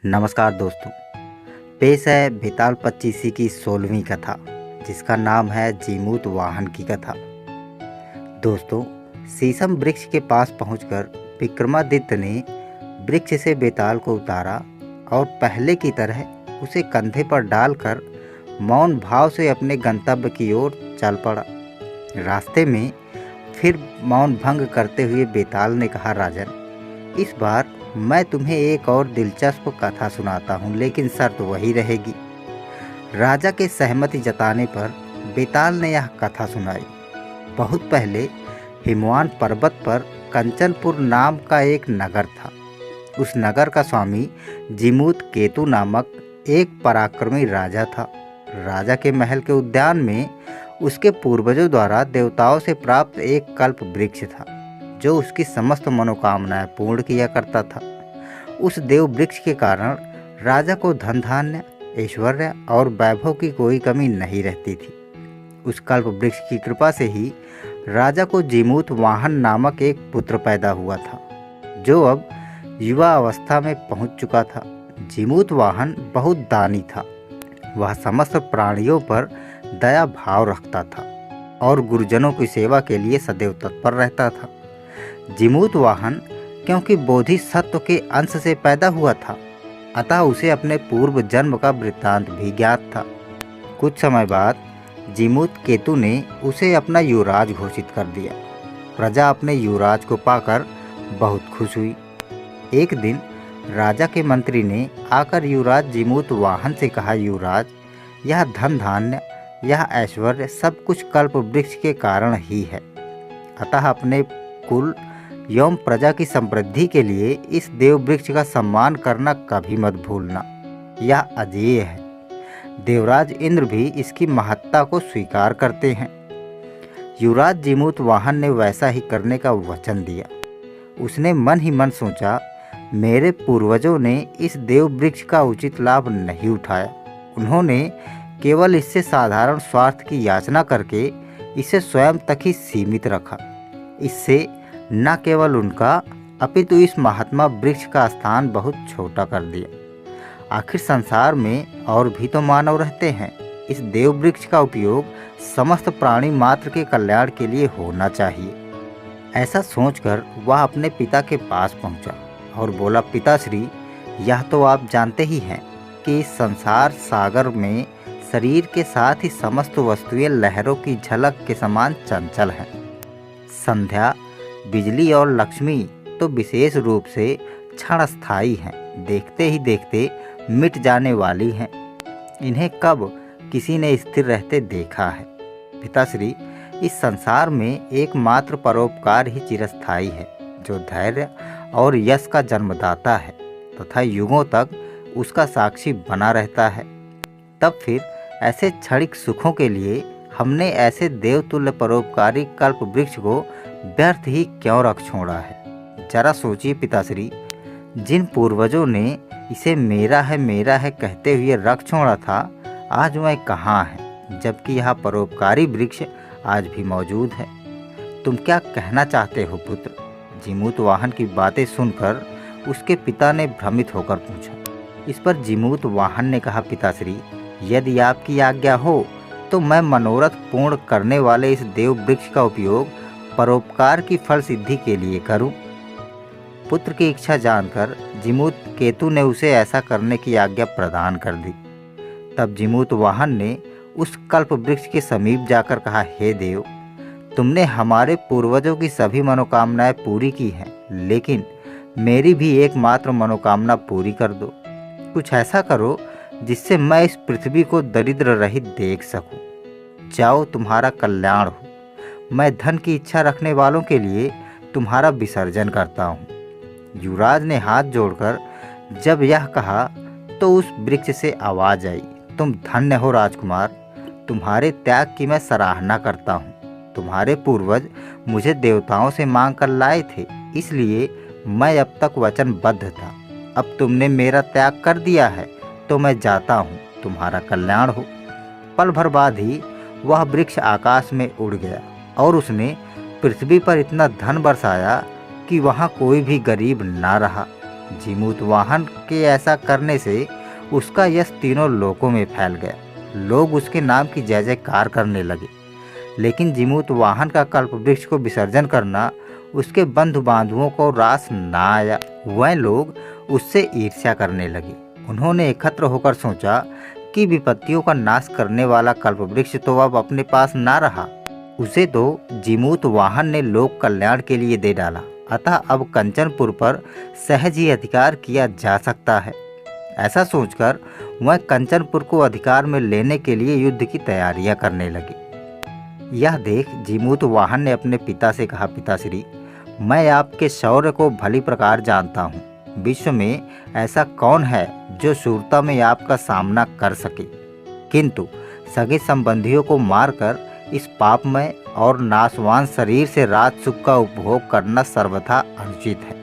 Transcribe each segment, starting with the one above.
नमस्कार दोस्तों। पेश है बेताल पच्चीसी की 16वीं कथा, जिसका नाम है जीमूत वाहन की कथा। दोस्तों, शीशम वृक्ष के पास पहुंचकर विक्रमादित्य ने वृक्ष से बेताल को उतारा और पहले की तरह उसे कंधे पर डालकर मौन भाव से अपने गंतव्य की ओर चल पड़ा। रास्ते में फिर मौन भंग करते हुए बेताल ने कहा, राजन, इस बार मैं तुम्हें एक और दिलचस्प कथा सुनाता हूँ, लेकिन शर्त वही रहेगी। राजा के सहमति जताने पर बेताल ने यह कथा सुनाई। बहुत पहले हिमवान पर्वत पर कंचनपुर नाम का एक नगर था। उस नगर का स्वामी जीमूत केतु नामक एक पराक्रमी राजा था। राजा के महल के उद्यान में उसके पूर्वजों द्वारा देवताओं से प्राप्त एक कल्प वृक्ष था, जो उसकी समस्त मनोकामनाएं पूर्ण किया करता था। उस देव वृक्ष के कारण राजा को धन धान्य, ऐश्वर्य और वैभव की कोई कमी नहीं रहती थी। उस कल्प वृक्ष की कृपा से ही राजा को जीमूत वाहन नामक एक पुत्र पैदा हुआ था, जो अब युवा अवस्था में पहुंच चुका था। जीमूत वाहन बहुत दानी था। वह समस्त प्राणियों पर दया भाव रखता था और गुरुजनों की सेवा के लिए सदैव तत्पर रहता था। जीमूत वाहन क्योंकि बोधिसत्व के अंश से पैदा हुआ था, अतः उसे अपने पूर्व जन्म का वृत्तांत भी ज्ञात था। कुछ समय बाद जीमूत केतु ने उसे अपना युवराज घोषित कर दिया। प्रजा अपने युवराज को पाकर बहुत खुश हुई। एक दिन राजा के मंत्री ने आकर युवराज जीमूत वाहन से कहा, युवराज, यह धन धान्य, यह ऐश्वर्य सब कुछ कल्प वृक्ष के कारण ही है। अतः अपने कुल एवं प्रजा की समृद्धि के लिए इस देव वृक्ष का सम्मान करना कभी मत भूलना। यह अजेय है। देवराज इंद्र भी इसकी महत्ता को स्वीकार करते हैं। युवराज जीमूत वाहन ने वैसा ही करने का वचन दिया। उसने मन ही मन सोचा, मेरे पूर्वजों ने इस देव वृक्ष का उचित लाभ नहीं उठाया। उन्होंने केवल इससे साधारण स्वार्थ की याचना करके इसे स्वयं तक ही सीमित रखा। इससे न केवल उनका अपितु इस महात्मा वृक्ष का स्थान बहुत छोटा कर दिया। आखिर संसार में और भी तो मानव रहते हैं। इस देव वृक्ष का उपयोग समस्त प्राणी मात्र के कल्याण के लिए होना चाहिए। ऐसा सोचकर वह अपने पिता के पास पहुंचा और बोला, पिताश्री, यह तो आप जानते ही हैं कि इस संसार सागर में शरीर के साथ ही समस्त वस्तुएं लहरों की झलक के समान चंचल हैं। संध्या, बिजली और लक्ष्मी तो विशेष रूप से क्षणस्थायी हैं, देखते ही देखते मिट जाने वाली हैं। इन्हें कब किसी ने स्थिर रहते देखा है? पिताश्री, इस संसार में एकमात्र परोपकार ही चिरस्थायी है, जो धैर्य और यश का जन्मदाता है तथा युगों तक उसका साक्षी बना रहता है। तब फिर ऐसे क्षणिक सुखों के लिए हमने ऐसे देवतुल्य परोपकारी कल्प वृक्ष को व्यर्थ ही क्यों रख छोड़ा है? जरा सोचिए पिताश्री, जिन पूर्वजों ने इसे मेरा है कहते हुए रख छोड़ा था, आज वह कहाँ है, जबकि यह परोपकारी वृक्ष आज भी मौजूद है। तुम क्या कहना चाहते हो पुत्र? जीमूत वाहन की बातें सुनकर उसके पिता ने भ्रमित होकर पूछा। इस पर जीमूत वाहन ने कहा, पिताश्री, यदि आपकी आज्ञा हो तो मैं मनोरथ पूर्ण करने वाले इस देव वृक्ष का उपयोग परोपकार की फल सिद्धि के लिए करूं। पुत्र की इच्छा जानकर जीमूत केतु ने उसे ऐसा करने की आज्ञा प्रदान कर दी। तब जीमूत वाहन ने उस कल्प वृक्ष के समीप जाकर कहा, हे देव, तुमने हमारे पूर्वजों की सभी मनोकामनाएं पूरी की हैं, लेकिन मेरी भी एकमात्र मनोकामना पूरी कर दो। कुछ ऐसा करो जिससे मैं इस पृथ्वी को दरिद्र रहित देख सकूं। जाओ, तुम्हारा कल्याण हो। मैं धन की इच्छा रखने वालों के लिए तुम्हारा विसर्जन करता हूँ। युवराज ने हाथ जोड़कर जब यह कहा तो उस वृक्ष से आवाज आई, तुम धन्य हो राजकुमार, तुम्हारे त्याग की मैं सराहना करता हूँ। तुम्हारे पूर्वज मुझे देवताओं से मांग कर लाए थे, इसलिए मैं अब तक वचनबद्ध था। अब तुमने मेरा त्याग कर दिया है तो मैं जाता हूँ। तुम्हारा कल्याण हो। पल भर बाद ही वह वृक्ष आकाश में उड़ गया और उसने पृथ्वी पर इतना धन बरसाया कि वहाँ कोई भी गरीब ना रहा। जीमूतवाहन के ऐसा करने से उसका यश तीनों लोकों में फैल गया। लोग उसके नाम की जय जयकार करने लगे। लेकिन जीमूतवाहन का कल्पवृक्ष को विसर्जन करना उसके बंधु बांधुओं को रास ना आया। वह लोग उससे ईर्ष्या करने लगे। उन्होंने एकत्र होकर सोचा कि विपत्तियों का नाश करने वाला कल्पवृक्ष तो अब अपने पास ना रहा, उसे तो जीमूतवाहन ने लोक कल्याण के लिए दे डाला। अतः अब कंचनपुर पर सहज ही अधिकार किया जा सकता है। ऐसा सोचकर वह कंचनपुर को अधिकार में लेने के लिए युद्ध की तैयारियां करने लगी। यह देख जीमूतवाहन ने अपने पिता से कहा, पिताश्री, मैं आपके शौर्य को भली प्रकार जानता हूँ। विश्व में ऐसा कौन है जो शूरता में आपका सामना कर सके, किंतु सगे संबंधियों को मारकर इस पापमय और नाशवान शरीर से राज सुख का उपभोग करना सर्वथा अनुचित है।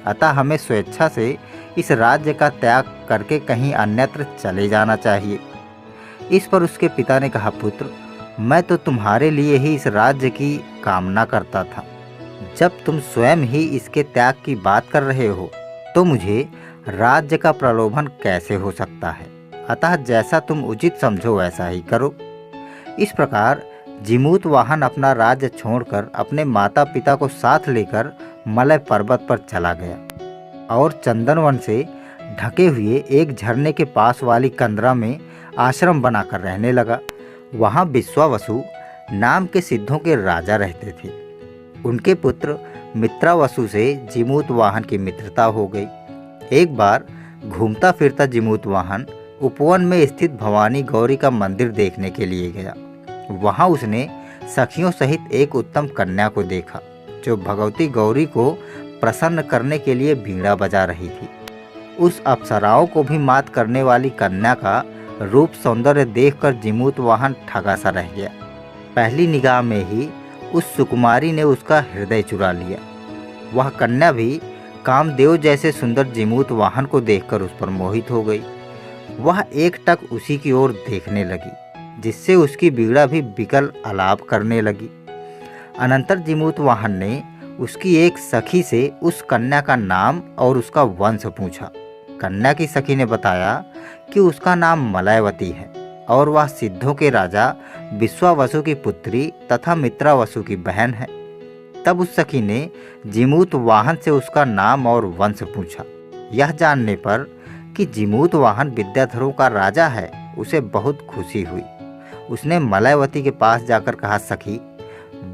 अतः हमें स्वेच्छा से इस राज्य का त्याग करके कहीं अन्यत्र चले जाना चाहिए। इस पर उसके पिता ने कहा, पुत्र, मैं तो तुम्हारे लिए ही इस राज्य की कामना करता था। जब तुम स्वयं ही इसके त्याग की बात कर रहे हो तो मुझे राज्य का प्रलोभन कैसे हो सकता है। अतः जैसा तुम उचित समझो वैसा ही करो। इस प्रकार जीमूतवाहन अपना राज्य छोड़कर अपने माता पिता को साथ लेकर मलय पर्वत पर चला गया और चंदनवन से ढके हुए एक झरने के पास वाली कंदरा में आश्रम बनाकर रहने लगा। वहाँ विश्वावसु नाम के सिद्धों के राजा रहते थे। उनके पुत्र मित्रावसु से जीमूतवाहन की मित्रता हो गई। एक बार घूमता फिरता जीमूतवाहन उपवन में स्थित भवानी गौरी का मंदिर देखने के लिए गया। वहाँ उसने सखियों सहित एक उत्तम कन्या को देखा जो भगवती गौरी को प्रसन्न करने के लिए बीड़ा बजा रही थी। उस अप्सराओं को भी मात करने वाली कन्या का रूप सौंदर्य देखकर जीमूतवाहन ठगा सा रह गया। पहली निगाह में ही उस सुकुमारी ने उसका हृदय चुरा लिया। वह कन्या भी कामदेव जैसे सुंदर जीमूतवाहन को देखकर उस पर मोहित हो गई। वह एकटक उसी की ओर देखने लगी, जिससे उसकी बीड़ा भी बिकल आलाप करने लगी। अनंतर जीमूतवाहन ने उसकी एक सखी से उस कन्या का नाम और उसका वंश पूछा। कन्या की सखी ने बताया कि उसका नाम मलयवती है और वह सिद्धों के राजा विश्वावसु की पुत्री तथा मित्रावसु की बहन है। तब उस सखी ने जीमूतवाहन से उसका नाम और वंश पूछा। यह जानने पर कि जीमूतवाहन विद्याधरों का राजा है, उसे बहुत खुशी हुई। उसने मलयवती के पास जाकर कहा, सखी,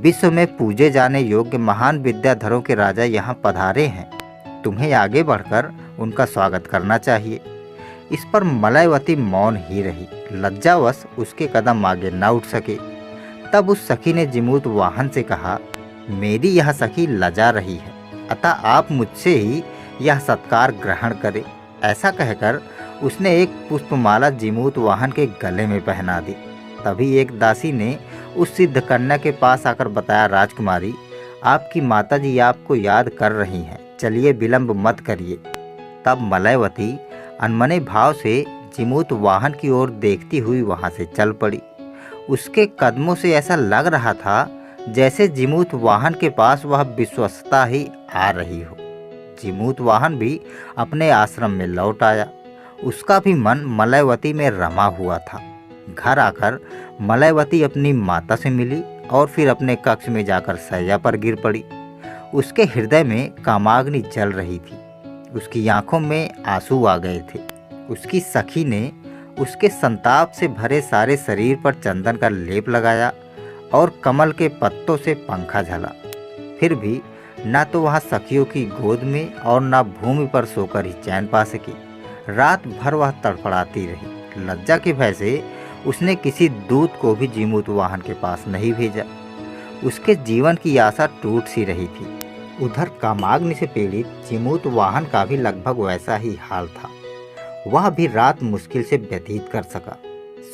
विश्व में पूजे जाने योग्य महान विद्याधरों के राजा यहाँ पधारे हैं। तुम्हें आगे बढ़कर उनका स्वागत करना चाहिए। इस पर मलयवती मौन ही रही। लज्जावश उसके कदम आगे न उठ सके। तब उस सखी ने जीमूतवाहन से कहा, मेरी यह सखी लजा रही है, अतः आप मुझसे ही यह सत्कार ग्रहण करें। ऐसा कहकर उसने एक पुष्पमाला जीमूतवाहन के गले में पहना दी। तभी एक दासी ने उस सिद्ध कन्या के पास आकर बताया, राजकुमारी, आपकी माताजी आपको याद कर रही हैं, चलिए विलंब मत करिए। तब मलयवती अनमने भाव से जीमूतवाहन की ओर देखती हुई वहां से चल पड़ी। उसके कदमों से ऐसा लग रहा था जैसे जीमूतवाहन के पास वह विश्वसता ही आ रही हो। जीमूतवाहन भी अपने आश्रम में लौट आया। उसका भी मन मलयवती में रमा हुआ था। घर आकर मलयवती अपनी माता से मिली और फिर अपने कक्ष में जाकर शैया पर गिर पड़ी। उसके हृदय में कामाग्नि जल रही थी। उसकी आंखों में आंसू आ गए थे। उसकी सखी ने उसके संताप से भरे सारे शरीर पर चंदन का लेप लगाया और कमल के पत्तों से पंखा झला। फिर भी न तो वह सखियों की गोद में और न भूमि पर सोकर ही चैन पा सकी। रात भर वह तड़फड़ाती रही। लज्जा के भय से उसने किसी दूत को भी जीमूतवाहन के पास नहीं भेजा। उसके जीवन की आशा टूट सी रही थी। उधर कामाग्नि से पीड़ित जीमूतवाहन का भी लगभग वैसा ही हाल था। वह भी रात मुश्किल से व्यतीत कर सका।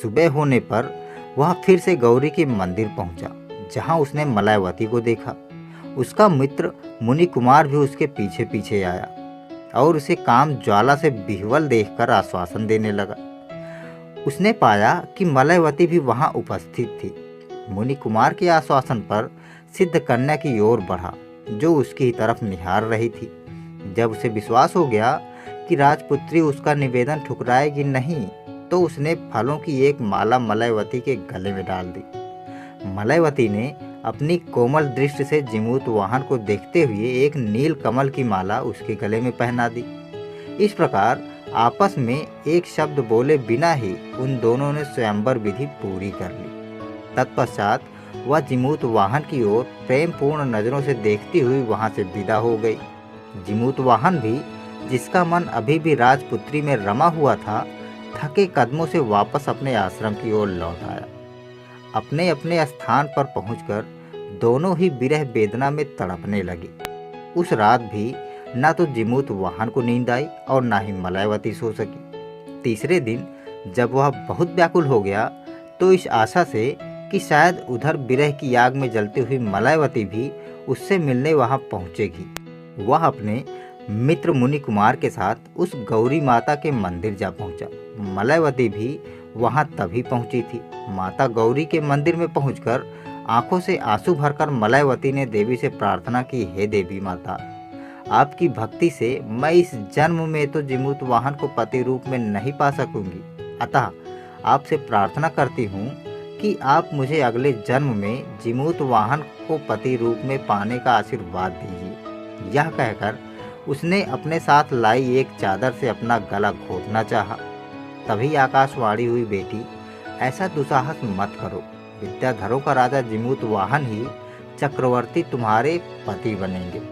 सुबह होने पर वह फिर से गौरी के मंदिर पहुंचा, जहां उसने मलयवती को देखा। उसका मित्र मुनि कुमार भी उसके पीछे पीछे आया और उसे काम ज्वाला से विह्वल देखकर आश्वासन देने लगा। उसने पाया कि मलयवती भी वहां उपस्थित थी। मुनि कुमार के आश्वासन पर सिद्ध कन्या की ओर बढ़ा, जो उसकी तरफ निहार रही थी। जब उसे विश्वास हो गया कि राजपुत्री उसका निवेदन ठुकराएगी नहीं, तो उसने फलों की एक माला मलयवती के गले में डाल दी। मलयवती ने अपनी कोमल दृष्टि से जीमूत वाहन को देखते हुए एक नील कमल की माला उसके गले में पहना दी। इस प्रकार आपस में एक शब्द बोले बिना ही उन दोनों ने स्वयंवर विधि पूरी कर ली। तत्पश्चात वह जीमूत वाहन की ओर प्रेमपूर्ण नजरों से देखती हुई वहां से विदा हो गई। जीमूत वाहन भी, जिसका मन अभी भी राजपुत्री में रमा हुआ था, थके कदमों से वापस अपने आश्रम की ओर लौट आया। अपने अपने स्थान पर पहुंचकर दोनों ही विरह वेदना में तड़पने लगे। उस रात भी न तो जीमूत वाहन को नींद आई और न ही मलयवती सो सकी। तीसरे दिन जब वह बहुत व्याकुल हो गया, तो इस आशा से कि शायद उधर विरह की आग में जलती हुई मलयवती भी उससे मिलने वहां पहुंचेगी, वह अपने मित्र मुनि कुमार के साथ उस गौरी माता के मंदिर जा पहुंचा। मलयवती भी वहां तभी पहुंची थी। माता गौरी के मंदिर में पहुंचकर आंखों से आंसू भरकर मलयवती ने देवी से प्रार्थना की, हे देवी माता, आपकी भक्ति से मैं इस जन्म में तो जीमूत वाहन को पति रूप में नहीं पा सकूंगी, अतः आपसे प्रार्थना करती हूँ कि आप मुझे अगले जन्म में जीमूत वाहन को पति रूप में पाने का आशीर्वाद दीजिए। यह कहकर उसने अपने साथ लाई एक चादर से अपना गला घोटना चाहा। तभी आकाशवाणी हुई, बेटी, ऐसा दुस्साहस मत करो। विद्याधरों का राजा जीमूत वाहन ही चक्रवर्ती तुम्हारे पति बनेंगे।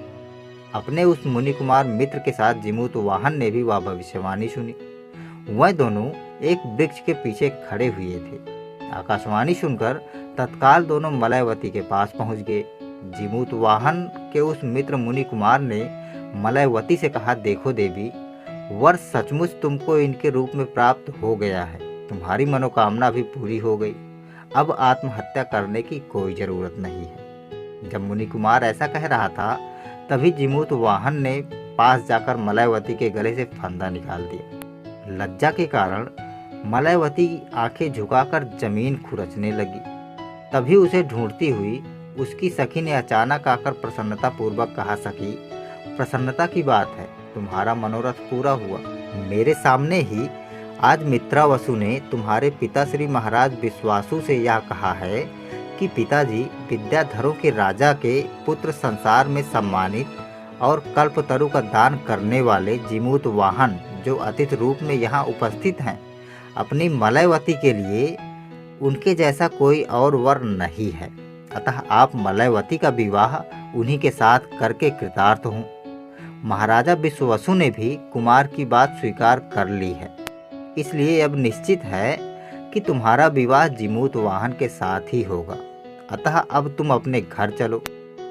अपने उस मुनि कुमार मित्र के साथ जीमूत वाहन ने भी वह भविष्यवाणी सुनी। वह दोनों एक वृक्ष के पीछे खड़े हुए थे। आकाशवाणी सुनकर तत्काल दोनों मलयवती के पास पहुंच गए। जीमूत वाहन के उस मित्र मुनि कुमार ने मलयवती से कहा, देखो देवी, वर सचमुच तुमको इनके रूप में प्राप्त हो गया है। तुम्हारी मनोकामना भी पूरी हो गई। अब आत्महत्या करने की कोई जरूरत नहीं है। जब मुनि कुमार ऐसा कह रहा था, तभी जीमूत वाहन ने पास जाकर मलयवती के गले से फंदा निकाल दिया। लज्जा के कारण मलयवती आंखें झुकाकर जमीन खुरचने लगी। तभी उसे ढूंढती हुई उसकी सखी ने अचानक आकर प्रसन्नता पूर्वक कहा, सखी, प्रसन्नता की बात है, तुम्हारा मनोरथ पूरा हुआ। मेरे सामने ही आज मित्रावसु ने तुम्हारे पिता श्री महाराज विश्वासु से यह कहा है कि पिताजी, विद्याधरों के राजा के पुत्र संसार में सम्मानित और कल्पतरु का दान करने वाले जीमूत वाहन, जो अतिथि रूप में यहाँ उपस्थित हैं, अपनी मलयवती के लिए उनके जैसा कोई और वर नहीं है। अतः आप मलयवती का विवाह उन्हीं के साथ करके कृतार्थ हों। महाराजा विश्ववसु ने भी कुमार की बात स्वीकार कर ली है, इसलिए अब निश्चित है कि तुम्हारा विवाह जीमूत वाहन के साथ ही होगा। अतः अब तुम अपने घर चलो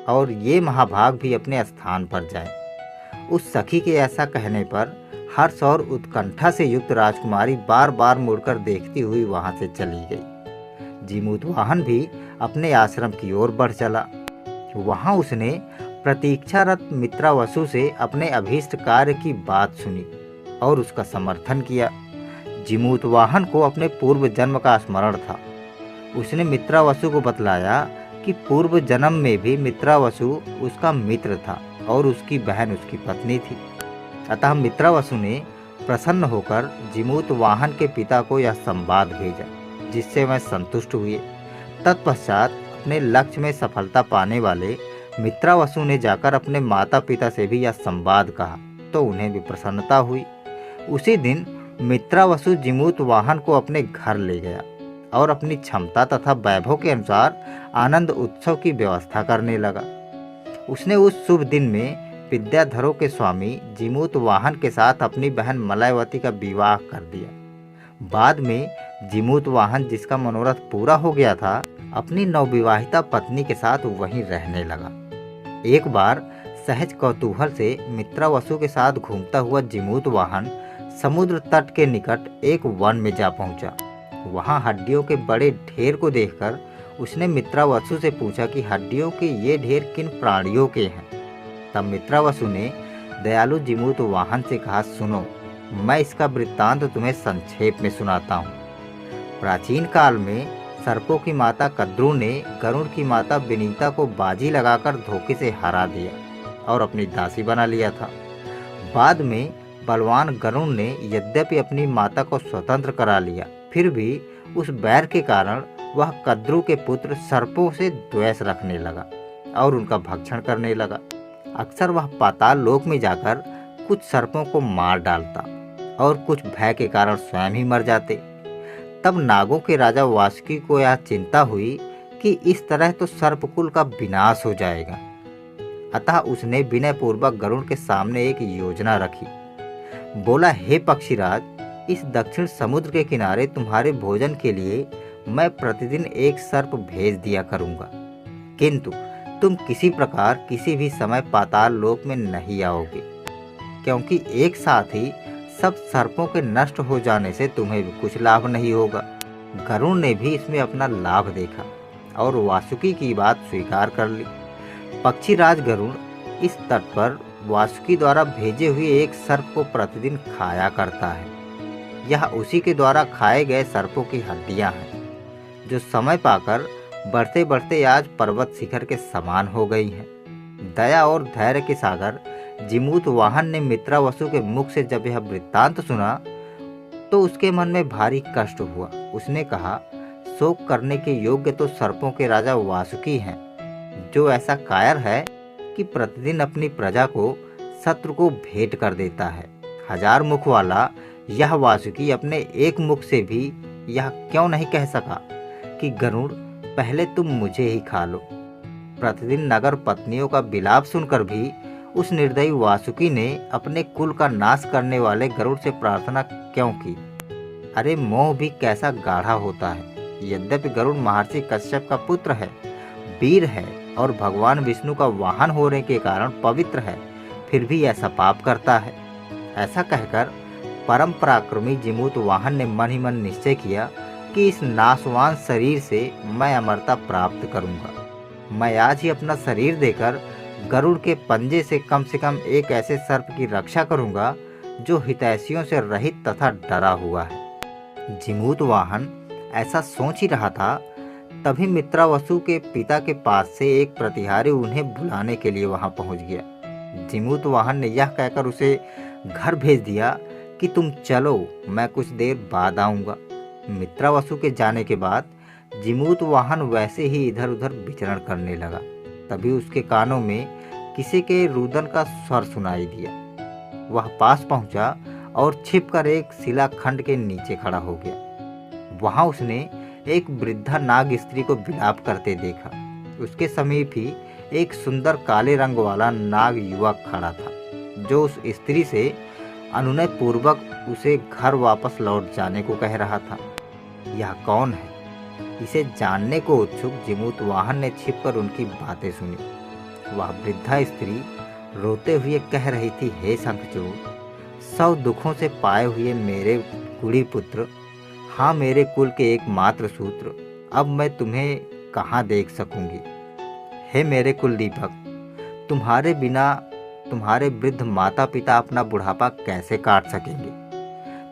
और ये महाभाग भी अपने स्थान पर जाए। उस सखी के ऐसा कहने पर हर्ष और उत्कंठा से युक्त राजकुमारी बार बार मुड़कर देखती हुई वहां से चली गई। जीमूत वाहन भी अपने आश्रम की ओर बढ़ चला। वहां उसने प्रतीक्षारत मित्रावसु से अपने अभीष्ट कार्य की बात सुनी और उसका समर्थन किया। जीमूत वाहन को अपने पूर्व जन्म का स्मरण था। उसने मित्रावसु को बतलाया कि पूर्व जन्म में भी मित्रावसु उसका मित्र था और उसकी बहन उसकी पत्नी थी। अतः मित्रावसु ने प्रसन्न होकर जीमूत वाहन के पिता को यह संवाद भेजा, जिससे वह संतुष्ट हुए। तत्पश्चात अपने लक्ष्य में सफलता पाने वाले मित्रावसु ने जाकर अपने माता पिता से भी यह संवाद कहा, तो उन्हें भी प्रसन्नता हुई। उसी दिन मित्रावसु जीमूत वाहन को अपने घर ले गया और अपनी क्षमता तथा वैभव के अनुसार आनंद उत्सव की व्यवस्था करने लगा। उसने उस शुभ दिन में विद्याधरों के स्वामी जीमूत वाहन के साथ अपनी बहन मलयवती का विवाह कर दिया। बाद में जीमूत वाहन, जिसका मनोरथ पूरा हो गया था, अपनी नवविवाहिता पत्नी के साथ वहीं रहने लगा। एक बार सहज कौतूहल से मित्रावसु के साथ घूमता हुआ जीमूत वाहन समुद्र तट के निकट एक वन में जा पहुंचा। वहां हड्डियों के बड़े ढेर को देखकर उसने मित्रावसु से पूछा कि हड्डियों के ये ढेर किन प्राणियों के हैं। तब मित्रावसु ने दयालु जीमूत वाहन से कहा, सुनो, मैं इसका वृत्तांत तुम्हें संक्षेप में सुनाता हूँ। प्राचीन काल में सर्पों की माता कद्रू ने गरुड़ की माता विनीता को बाजी लगाकर धोखे से हरा दिया और अपनी दासी बना लिया था। बाद में बलवान गरुड़ ने यद्यपि अपनी माता को स्वतंत्र करा लिया, फिर भी उस बैर के कारण वह कद्रु के पुत्र सर्पों से द्वेष रखने लगा और उनका भक्षण करने लगा। अक्सर वह पाताल लोक में जाकर कुछ सर्पों को मार डालता और कुछ भय के कारण स्वयं ही मर जाते। तब नागों के राजा वासुकी को यह चिंता हुई कि इस तरह तो सर्पकुल का विनाश हो जाएगा। अतः उसने विनय पूर्वक गरुड़ के सामने एक योजना रखी। बोला, हे पक्षीराज, इस दक्षिण समुद्र के किनारे तुम्हारे भोजन के लिए मैं प्रतिदिन एक सर्प भेज दिया करूंगा, किंतु तुम किसी प्रकार किसी भी समय पाताल लोक में नहीं आओगे, क्योंकि एक साथ ही सब सर्पों के नष्ट हो जाने से तुम्हें भी कुछ लाभ नहीं होगा। गरुड़ ने भी इसमें अपना लाभ देखा और वासुकी की बात स्वीकार कर ली। पक्षीराज गरुड़ इस तट पर वासुकी द्वारा भेजे हुए एक सर्प को प्रतिदिन खाया करता है। यह उसी के द्वारा खाए गए सर्पों की हड्डियां हैं, जो समय पाकर बढ़ते बढ़ते आज पर्वत शिखर के समान हो गई हैं। दया और धैर्य के सागर जिमूत वाहन ने मित्रावसु के मुख से जब यह वृत्तांत सुना तो उसके मन में भारी कष्ट हुआ। उसने कहा, शोक करने के योग्य तो सर्पों के राजा वासुकी हैं, जो ऐसा कायर है कि प्रतिदिन अपनी प्रजा को शत्रु को भेंट कर देता है। 1000 मुख वाला यह वासुकी अपने एक मुख से भी यह क्यों नहीं कह सका कि गरुड़, पहले तुम मुझे ही खा लो। प्रतिदिन नगर पत्नियों का विलाप सुनकर भी उस निर्दयी वासुकी ने अपने कुल का नाश करने वाले गरुड़ से प्रार्थना क्यों की? अरे मोह भी कैसा गाढ़ा होता है। यद्यपि गरुड़ महर्षि कश्यप का पुत्र है, वीर है और भगवान विष्णु का वाहन होने के कारण पवित्र है, फिर भी ऐसा पाप करता है। ऐसा कहकर परम पराक्रमी जिमूत वाहन ने मन ही मन निश्चय किया कि इस नाशवान शरीर से मैं अमरता प्राप्त करूंगा। मैं आज ही अपना शरीर देकर गरुड़ के पंजे से कम एक ऐसे सर्प की रक्षा करूंगा जो हितैषियों से रहित तथा डरा हुआ है। जिमूत वाहन ऐसा सोच ही रहा था, तभी मित्रावसु के पिता के पास से एक प्रतिहारी उन्हें बुलाने के लिए वहां पहुंच गया। जिमूत वाहन ने यह कहकर उसे घर भेज दिया कि तुम चलो, मैं कुछ देर बाद आऊंगा। मित्रावसु के जाने के बाद जिमूत वाहन वैसे ही इधर उधर विचरण करने लगा। तभी उसके कानों में किसी के रुदन का स्वर सुनाई दिया। वह पास पहुंचा और छिपकर एक शिलाखंड के नीचे खड़ा हो गया। वहां उसने एक वृद्धा नाग स्त्री को विलाप करते देखा। उसके समीप ही एक सुंदर काले रंग वाला नाग युवक खड़ा था, जो उस स्त्री से अनुनय पूर्वक उसे घर वापस लौट जाने को कह रहा था। यह कौन है? इसे जानने को उत्सुक जिमूत वाहन ने छिपकर उनकी बातें सुनी। वह वृद्धा स्त्री रोते हुए कह रही थी, हे शंखचूड़, 100 दुखों से पाए हुए मेरे कुड़ी पुत्र, हाँ मेरे कुल के एकमात्र सूत्र, अब मैं तुम्हें कहाँ देख सकूंगी। हे मेरे कुल दीपक, तुम्हारे बिना तुम्हारे वृद्ध माता पिता अपना बुढ़ापा कैसे काट सकेंगे?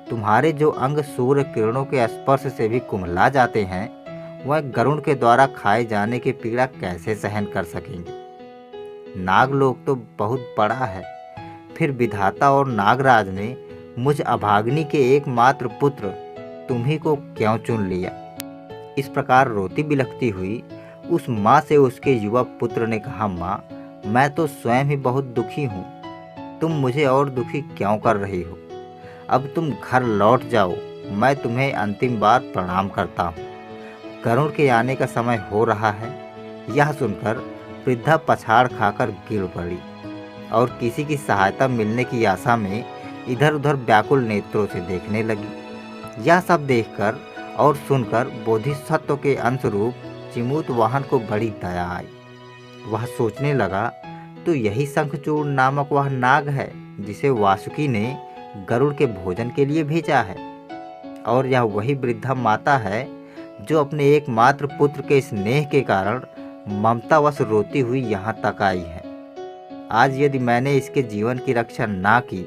तुम्हारे जो अंग सूर्य किरणों के स्पर्श से भी कुम्हला जाते हैं, वह गरुड़ के द्वारा खाए जाने की पीड़ा कैसे सहन कर सकेंगे? नागलोक तो बहुत बड़ा है, फिर विधाता और नागराज ने मुझ अभाग्नि के एकमात्र पुत्र तुम्ही को क्यों चुन लिया? इस प्रकार रोती बिलखती हुई उस माँ से उसके युवा पुत्र ने कहा, माँ, मैं तो स्वयं ही बहुत दुखी हूँ, तुम मुझे और दुखी क्यों कर रही हो? अब तुम घर लौट जाओ, मैं तुम्हें अंतिम बार प्रणाम करता हूँ। गरुड़ के आने का समय हो रहा है। यह सुनकर वृद्धा पछाड़ खाकर गिर पड़ी और किसी की सहायता मिलने की आशा में इधर उधर व्याकुल नेत्रों से देखने लगी। यह सब देखकर और सुनकर बोधिसत्व के अंशरूप जिमूत वाहन को बड़ी दया आई। वह सोचने लगा, तो यही शंखचूड़ नामक वह नाग है जिसे वासुकी ने गरुड़ के भोजन के लिए भेजा है, और यह वही वृद्धा माता है जो अपने एकमात्र पुत्र के स्नेह के कारण ममतावश रोती हुई यहाँ तक आई है। आज यदि मैंने इसके जीवन की रक्षा ना की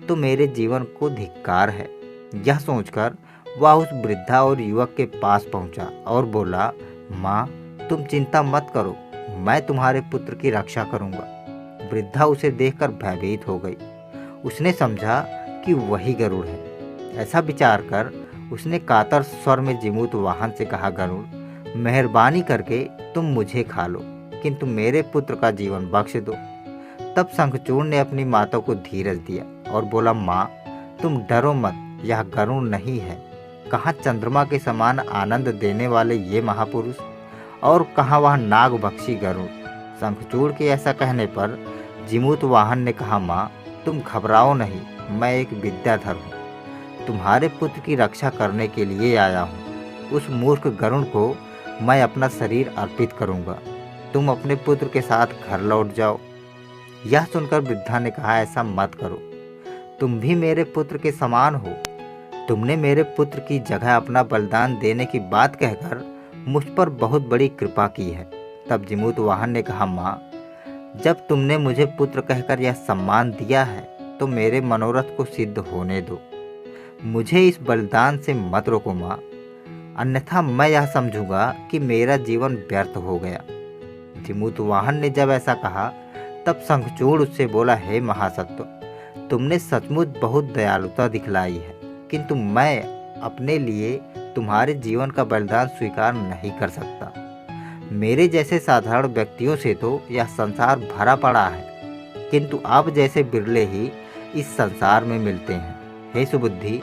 तो मेरे जीवन को धिक्कार है। यह सोचकर वह उस वृद्धा और युवक के पास पहुंचा और बोला, माँ, तुम चिंता मत करो, मैं तुम्हारे पुत्र की रक्षा करूंगा। वृद्धा उसे देखकर भयभीत हो गई। उसने समझा कि वही गरुड़ है। ऐसा विचार कर उसने कातर स्वर में जीमूत वाहन से कहा, गरुड़, मेहरबानी करके तुम मुझे खा लो, किंतु मेरे पुत्र का जीवन बख्श दो। तब शंखचूड़ ने अपनी माता को धीरज दिया और बोला, माँ, तुम डरो मत, यह गरुड़ नहीं है। कहाँ चंद्रमा के समान आनंद देने वाले ये महापुरुष, और कहाँ वह नागभक्षी गरुड़। शंखचूड़ के ऐसा कहने पर जीमूत वाहन ने कहा, माँ, तुम घबराओ नहीं, मैं एक विद्याधर हूँ, तुम्हारे पुत्र की रक्षा करने के लिए आया हूँ। उस मूर्ख गरुड़ को मैं अपना शरीर अर्पित करूँगा, तुम अपने पुत्र के साथ घर लौट जाओ। यह सुनकर वृद्धा ने कहा, ऐसा मत करो, तुम भी मेरे पुत्र के समान हो। तुमने मेरे पुत्र की जगह अपना बलिदान देने की बात कहकर मुझ पर बहुत बड़ी कृपा की है। तब जीमूत वाहन ने कहा, माँ, जब तुमने मुझे पुत्र कहकर यह सम्मान दिया है तो मेरे मनोरथ को सिद्ध होने दो। मुझे इस बलिदान से मत रोको माँ, अन्यथा मैं यह समझूंगा कि मेरा जीवन व्यर्थ हो गया। जीमूत वाहन ने जब ऐसा कहा तब शंखचूड़ उससे बोला, हे महासत्व, तुमने सचमुच बहुत दयालुता दिखलाई है, किंतु मैं अपने लिए तुम्हारे जीवन का बलिदान स्वीकार नहीं कर सकता। मेरे जैसे साधारण व्यक्तियों से तो यह संसार भरा पड़ा है, किंतु आप जैसे बिरले ही इस संसार में मिलते हैं। हे सुबुद्धि,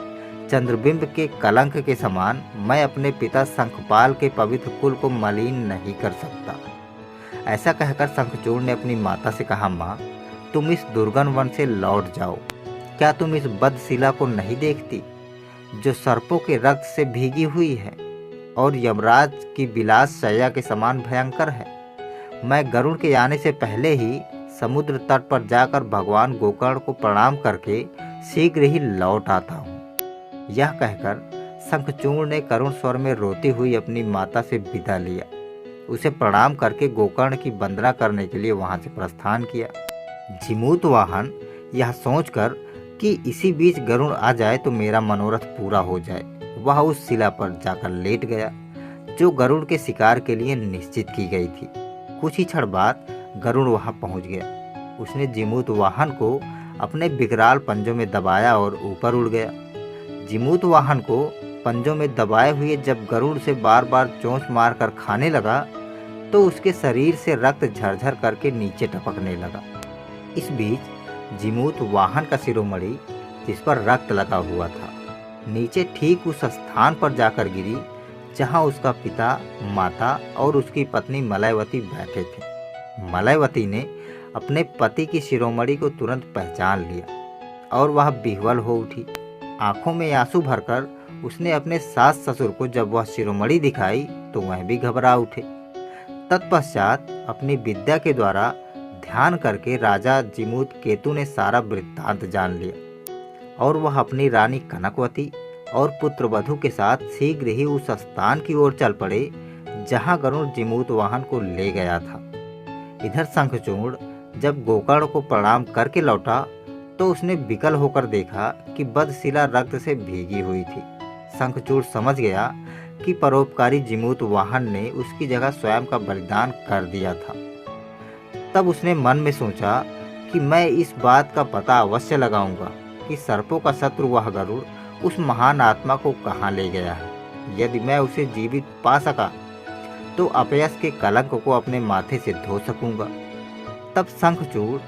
चंद्रबिंब के कलंक के समान मैं अपने पिता शंखपाल के पवित्र कुल को मलिन नहीं कर सकता। ऐसा कहकर शंखचूड़ ने अपनी माता से कहा, माँ, तुम इस दुर्गम वन से लौट जाओ। क्या तुम इस बदशिला को नहीं देखती, जो सर्पों के रक्त से भीगी हुई है और यमराज की विलास शैया के समान भयंकर है? मैं गरुड़ के आने से पहले ही समुद्र तट पर जाकर भगवान गोकर्ण को प्रणाम करके शीघ्र ही लौट आता हूँ। यह कहकर शंखचूड़ ने करुण स्वर में रोती हुई अपनी माता से विदा लिया। उसे प्रणाम करके गोकर्ण की वंदना करने के लिए वहां से प्रस्थान किया। जीमूत वाहन यह सोचकर कि इसी बीच गरुड़ आ जाए तो मेरा मनोरथ पूरा हो जाए, वह उस शिला पर जाकर लेट गया जो गरुड़ के शिकार के लिए निश्चित की गई थी। कुछ ही क्षण बाद गरुड़ वहां पहुंच गया। उसने जीमूत वाहन को अपने विकराल पंजों में दबाया और ऊपर उड़ गया। जीमूत वाहन को पंजों में दबाए हुए जब गरुड़ से बार बार चोंच मारकर खाने लगा तो उसके शरीर से रक्त झरझर करके नीचे टपकने लगा। इस बीच जीमूत वाहन का शिरोमणि, जिस पर रक्त लगा हुआ था, नीचे ठीक उस स्थान पर जाकर गिरी जहां उसका पिता, माता और उसकी पत्नी मलयवती बैठे थे। मलयवती ने अपने पति की शिरोमणि को तुरंत पहचान लिया और वह विह्वल हो उठी। आंखों में आंसू भरकर उसने अपने सास ससुर को जब वह शिरोमणि दिखाई तो वह भी घबरा उठे। तत्पश्चात अपनी विद्या के द्वारा ध्यान करके राजा जीमूत केतु ने सारा वृत्तांत जान लिया और वह अपनी रानी कनकवती और पुत्रवधू के साथ शीघ्र ही उस स्थान की ओर चल पड़े जहां गरुड़ जीमूत वाहन को ले गया था। इधर शंखचूड़ जब गोकर्ण को प्रणाम करके लौटा तो उसने विकल होकर देखा कि बदशिला रक्त से भीगी हुई थी। शंखचूड़ समझ गया कि परोपकारी जीमूत वाहन ने उसकी जगह स्वयं का बलिदान कर दिया था। तब उसने मन में सोचा कि मैं इस बात का पता अवश्य लगाऊंगा कि सर्पों का शत्रु वह गरुड़ उस महान आत्मा को कहाँ ले गया है। यदि मैं उसे जीवित पा सका तो अपयश के कलंक को अपने माथे से धो सकूंगा। तब शंखचूड़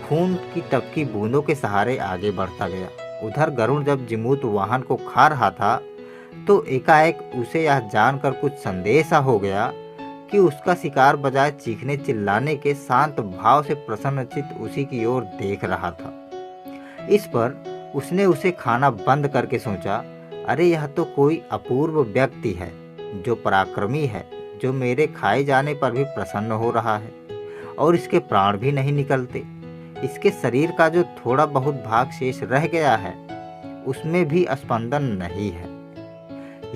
खून की टपकी बूंदों के सहारे आगे बढ़ता गया। उधर गरुड़ जब जीमूत वाहन को खा रहा था तो एकाएक उसे यह जानकर कुछ संदेह सा हो गया कि उसका शिकार बजाय चीखने चिल्लाने के शांत भाव से प्रसन्नचित्त उसी की ओर देख रहा था। इस पर उसने उसे खाना बंद करके सोचा, अरे यह तो कोई अपूर्व व्यक्ति है जो पराक्रमी है, जो मेरे खाए जाने पर भी प्रसन्न हो रहा है और इसके प्राण भी नहीं निकलते। इसके शरीर का जो थोड़ा बहुत भाग शेष रह गया है उसमें भी स्पंदन नहीं है।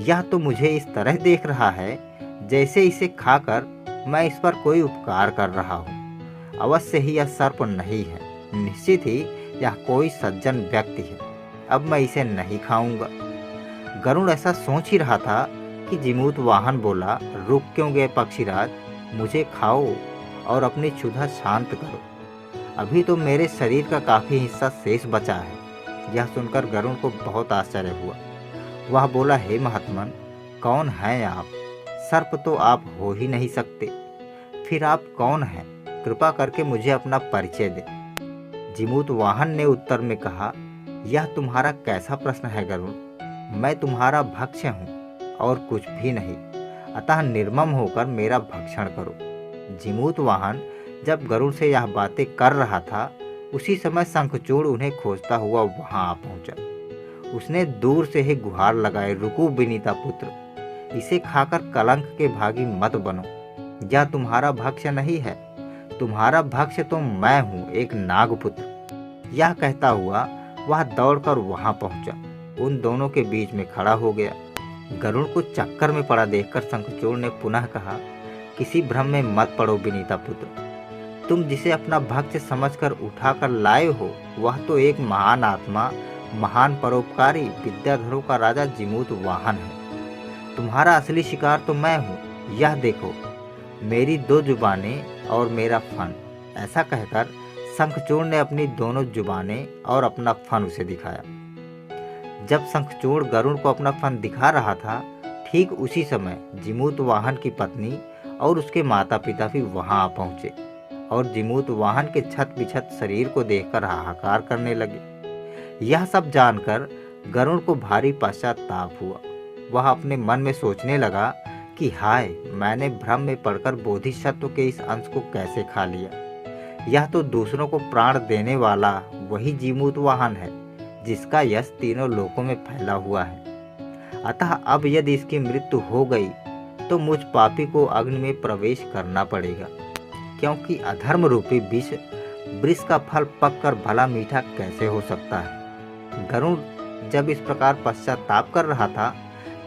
यह तो मुझे इस तरह देख रहा है जैसे इसे खाकर मैं इस पर कोई उपकार कर रहा हूँ। अवश्य ही यह सर्प नहीं है, निश्चित ही यह कोई सज्जन व्यक्ति है। अब मैं इसे नहीं खाऊंगा। गरुड़ ऐसा सोच ही रहा था कि जीमूत वाहन बोला, रुक क्यों गए पक्षीराज, मुझे खाओ और अपनी क्षुधा शांत करो। अभी तो मेरे शरीर का काफी हिस्सा शेष बचा है। यह सुनकर गरुड़ को बहुत आश्चर्य हुआ। वह बोला, हे महात्मन, कौन हैं आप? सर्प तो आप हो ही नहीं सकते। फिर आप कौन हैं? कृपा करके मुझे अपना परिचय दे। जीमूत वाहन ने उत्तर में कहा, यह तुम्हारा कैसा प्रश्न है गरुड़? मैं तुम्हारा भक्ष्य हूँ और कुछ भी नहीं, अतः निर्मम होकर मेरा भक्षण करो। जीमूत वाहन जब गरुड़ से यह बातें कर रहा था, उसी समय शंखचूड़ उन्हें खोजता हुआ वहां आ पहुंचा। उसने दूर से ही गुहार लगाए, रुको विनीता पुत्र, इसे खाकर कलंक के भागी मत बनो। यह तुम्हारा भक्ष्य नहीं है, तुम्हारा भक्ष्य तो मैं हूँ, एक नागपुत्र। यह कहता हुआ वह दौड़कर वहां पहुंचा, उन दोनों के बीच में खड़ा हो गया। गरुड़ को चक्कर में पड़ा देखकर शंखचूड़ ने पुनः कहा, किसी भ्रम में मत पड़ो विनीता पुत्र। तुम जिसे अपना भक्ष्य समझकर उठाकर लाए हो, वह तो एक महान आत्मा, महान परोपकारी विद्याधरों का राजा जीमूत वाहन है। तुम्हारा असली शिकार तो मैं हूँ। यह देखो, मेरी 2 जुबानें और मेरा फन। ऐसा कहकर शंखचूड़ ने अपनी दोनों जुबानें और अपना फन उसे दिखाया। जब शंखचूड़ गरुड़ को अपना फन दिखा रहा था, ठीक उसी समय जीमूत वाहन की पत्नी और उसके माता पिता भी वहां आ पहुंचे और जीमूत वाहन के छत बिछत शरीर को देखकर हाहाकार करने लगे। यह सब जानकर गरुड़ को भारी पश्चाताप हुआ। वह अपने मन में सोचने लगा कि हाय, मैंने भ्रम में पड़कर बोधिसत्व के इस अंश को कैसे खा लिया। यह तो दूसरों को प्राण देने वाला वही जीमूत वाहन है, जिसका यश तीनों लोकों में फैला हुआ है। अतः अब यदि इसकी मृत्यु हो गई तो मुझ पापी को अग्नि में प्रवेश करना पड़ेगा, क्योंकि अधर्म रूपी विष वृक्ष का फल पककर भला मीठा कैसे हो सकता है। गरुड़ जब इस प्रकार पश्चाताप कर रहा था,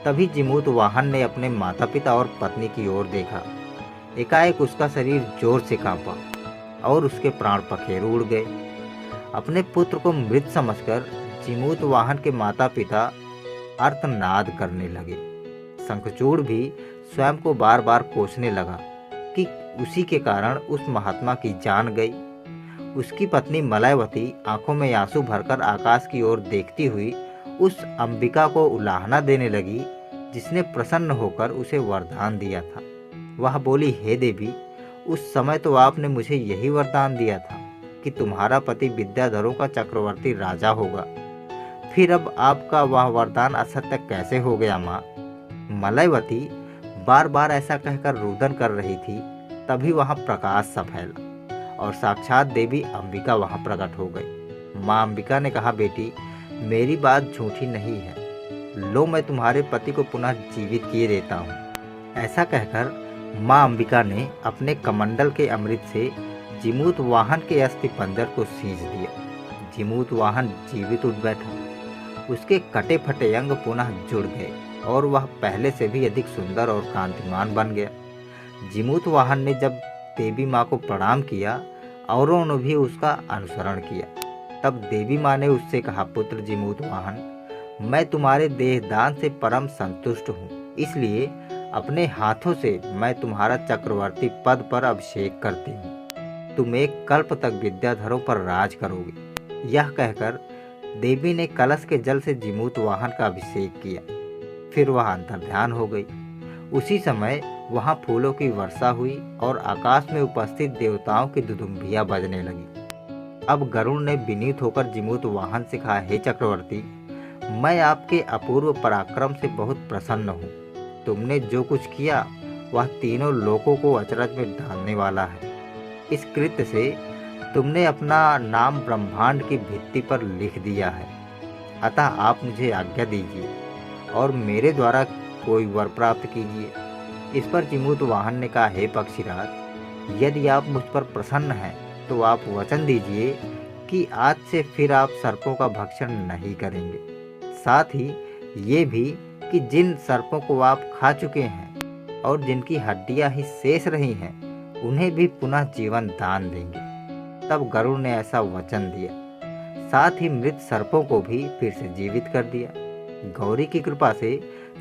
तभी जीमूत वाहन ने अपने माता पिता और पत्नी की ओर देखा। एकाएक उसका शरीर जोर से कांपा और उसके प्राण पखेरु उड़ गए। अपने पुत्र को मृत समझकर जीमूत वाहन के माता पिता अर्तनाद करने लगे। शंखचूड़ भी स्वयं को बार बार कोसने लगा कि उसी के कारण उस महात्मा की जान गई। उसकी पत्नी मलयवती आंखों में आंसू भरकर आकाश की ओर देखती हुई उस अंबिका को उलाहना देने लगी, जिसने प्रसन्न होकर उसे वरदान दिया था। वह बोली, हे देवी, उस समय तो आपने मुझे यही वरदान दिया था कि तुम्हारा पति विद्याधरों का चक्रवर्ती राजा होगा। फिर अब आपका वह वरदान असत्य कैसे हो गया माँ? मलयवती बार बार ऐसा कहकर रुदन कर रही थी। तभी वहां प्रकाश सा फैला और साक्षात देवी अंबिका वहां प्रकट हो गई। माँ अंबिका ने कहा, बेटी, मेरी बात झूठी नहीं है। लो, मैं तुम्हारे पति को पुनः जीवित किए देता हूँ। ऐसा कहकर माँ अंबिका ने अपने कमंडल के अमृत से जीमूत वाहन के अस्थि पंजर को सींच दिया। जीमूत वाहन जीवित उठ बैठा। उसके कटे फटे अंग पुनः जुड़ गए और वह पहले से भी अधिक सुंदर और कांतिमान बन गया। जीमूत वाहन ने जब देवी माँ को प्रणाम किया, औरों ने भी उसका अनुसरण किया। तब देवी माँ ने उससे कहा, पुत्र जीमूत वाहन, मैं तुम्हारे देहदान से परम संतुष्ट हूँ, इसलिए अपने हाथों से मैं तुम्हारा चक्रवर्ती पद पर अभिषेक करती हूँ। तुम एक कल्प तक विद्याधरों पर राज करोगे। यह कहकर देवी ने कलश के जल से जीमूत वाहन का अभिषेक किया। फिर वह अंतर्ध्यान हो गई। उसी समय वहां फूलों की वर्षा हुई और आकाश में उपस्थित देवताओं की दुदुम्बियां बजने लगी। अब गरुड़ ने विनीत होकर जीमूत वाहन से कहा, हे चक्रवर्ती, मैं आपके अपूर्व पराक्रम से बहुत प्रसन्न हूँ। तुमने जो कुछ किया वह तीनों लोकों को अचरज में डालने वाला है। इस कृत्य से तुमने अपना नाम ब्रह्मांड की भित्ति पर लिख दिया है। अतः आप मुझे आज्ञा दीजिए और मेरे द्वारा कोई वर प्राप्त कीजिए। इस पर जीमूत वाहन ने कहा, हे पक्षीराज, यदि आप मुझ पर प्रसन्न हैं तो आप वचन दीजिए कि आज से फिर आप सर्पों का भक्षण नहीं करेंगे। साथ ही ये भी कि जिन सर्पों को आप खा चुके हैं और जिनकी हड्डियां ही शेष रही हैं, उन्हें भी पुनः जीवन दान देंगे। तब गरुड़ ने ऐसा वचन दिया। साथ ही मृत सर्पों को भी फिर से जीवित कर दिया। गौरी की कृपा से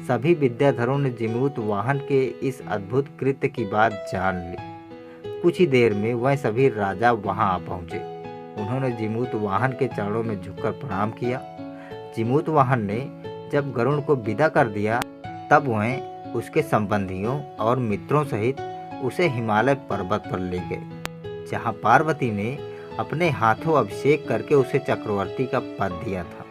सभी विद्याधरों ने जीमूत वाहन के इस अद्भुत कृत्य की बात जान ली। कुछ ही देर में वह सभी राजा वहां आ पहुंचे। उन्होंने जीमूत वाहन के चरणों में झुककर प्रणाम किया। जीमूत वाहन ने जब गरुड़ को विदा कर दिया तब वह उसके संबंधियों और मित्रों सहित उसे हिमालय पर्वत पर ले गए, जहाँ पार्वती ने अपने हाथों अभिषेक करके उसे चक्रवर्ती का पद दिया था।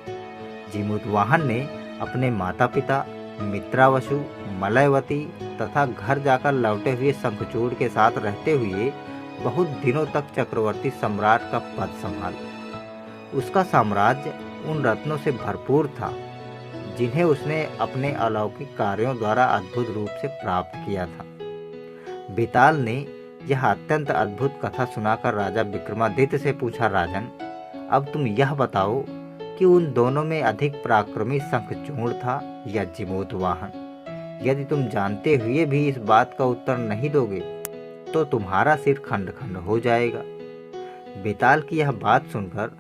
जीमूत वाहन ने अपने माता पिता मित्रावसु, मलयवती तथा घर जाकर लौटे हुए शंखचूड़ के साथ रहते हुए बहुत दिनों तक चक्रवर्ती सम्राट का पद संभाला। उसका साम्राज्य उन रत्नों से भरपूर था जिन्हें उसने अपने अलौकिक कार्यों द्वारा अद्भुत रूप से प्राप्त किया था। बेताल ने यह अत्यंत अद्भुत कथा सुनाकर राजा विक्रमादित्य से पूछा, राजन, अब तुम यह बताओ कि उन दोनों में अधिक पराक्रमी शंखचूड़ था या जीमूत वाहन? यदि तुम जानते हुए भी इस बात का उत्तर नहीं दोगे तो तुम्हारा सिर खंड खंड हो जाएगा। बेताल की यह बात सुनकर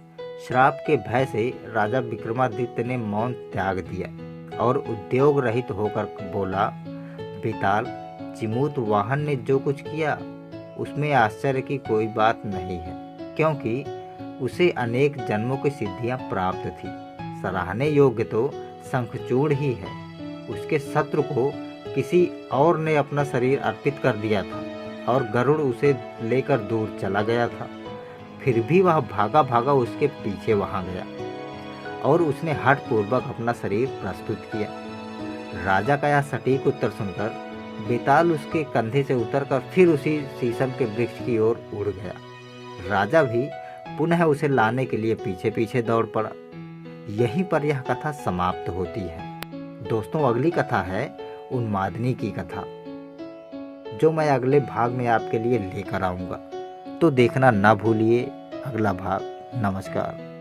श्राप के भय से राजा विक्रमादित्य ने मौन त्याग दिया और उद्योग रहित होकर बोला, बेताल, जीमूत वाहन ने जो कुछ किया उसमें आश्चर्य की कोई बात नहीं है, क्योंकि उसे अनेक जन्मों की सिद्धियां प्राप्त थी। सराहने योग्य तो शंखचूड़ ही है। उसके शत्रु को किसी और ने अपना शरीर अर्पित कर दिया था और गरुड़ उसे लेकर दूर चला गया था। फिर भी वह भागा भागा उसके पीछे वहां गया और उसने हठपूर्वक अपना शरीर प्रस्तुत किया। राजा का यह सटीक उत्तर सुनकर बेताल उसके कंधे से उतरकर फिर उसी शीशम के वृक्ष की ओर उड़ गया। राजा भी पुनः उसे लाने के लिए पीछे पीछे दौड़ पड़ा। यहीं पर यह कथा समाप्त होती है। दोस्तों, अगली कथा है उन्मादनी की कथा, जो मैं अगले भाग में आपके लिए लेकर आऊँगा। तो देखना ना भूलिए अगला भाग। नमस्कार।